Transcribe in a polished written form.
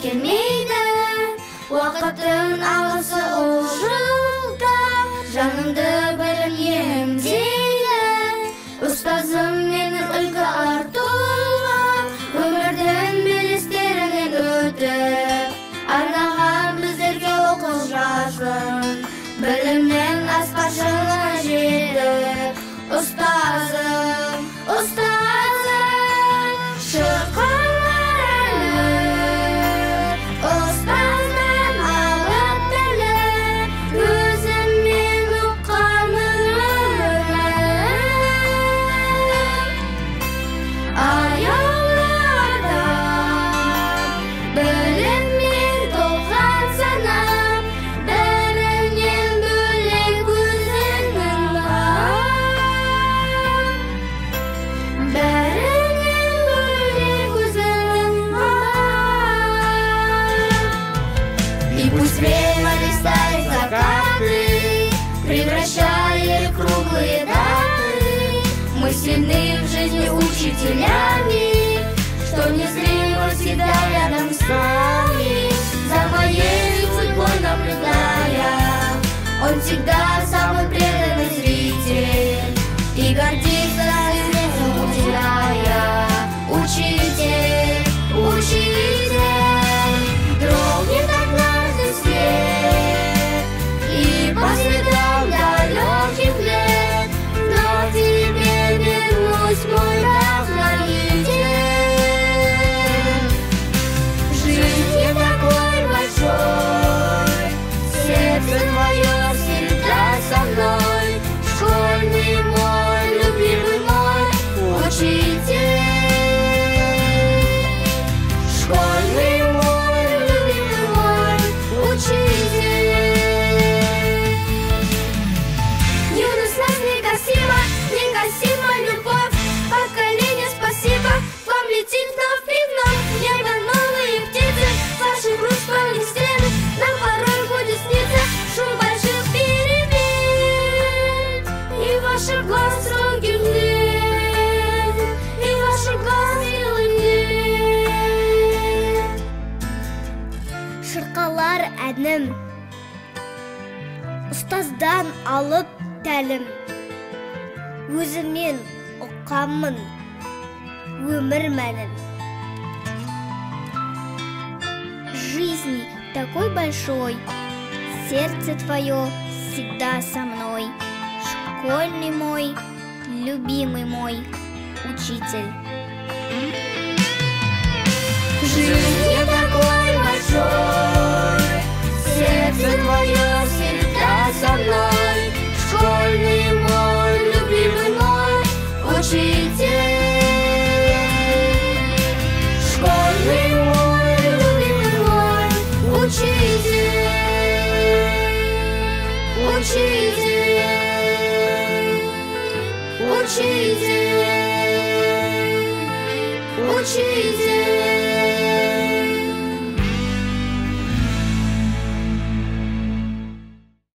келмейді. Уақыттың ағысы ол жылда, жанымды білім емдейді. Ұстазым менің үлгі артуға, өмірдің белестерінен өтіп, арнаған біздерге оқу жазын, білімнің асқашына жетіп. Ұстазым, ұстазым, шыққанlar әлі, ұстаздан алып білім, өзіммен ұққан өмірім. Аяулы адам, біліммен толған санам, бәрінен бөлек өзіңнің бар. Бәрінен бөлек өзіңнің бар. И пусть время листает закаты, превращая в круглые даты. Мы сильны в жизни учителями, что незримо всегда рядом с нами. За моей судьбой наблюдая, он всегда самый преданный зритель и гордится светом уделяя. Учитель, учитель, дрогнет однажды свет, и по следам далеких лет вновь тебе вернусь, мой вдохновитель. Жизнь не такой большой, сердце твое всегда со мной, школьный мой, любимый мой учитель. Школьный мой, любимый мой учитель. Юность нас негасима, негасима любовь. Поколение спасибо, вам летит вновь и вновь. Небо новые птицы, ваших рук школьных стен. Нам порой будет сниться шум больших перемен. И ваших глаз строгих лет, и ваших глаз милых лет. Шырқалар әнім, ұстаздан алып тәлім, өзімнен ұққанмын өмір мәнін. Жизнь такой большой, сердце твое всегда со мной, школьный мой, любимый мой учитель. Жизнь не такой большой, сердце твое всегда со мной, школьный мой, любимый мой учитель. Школьный мой, любимый мой учитель. Учитель, учитель, учитель.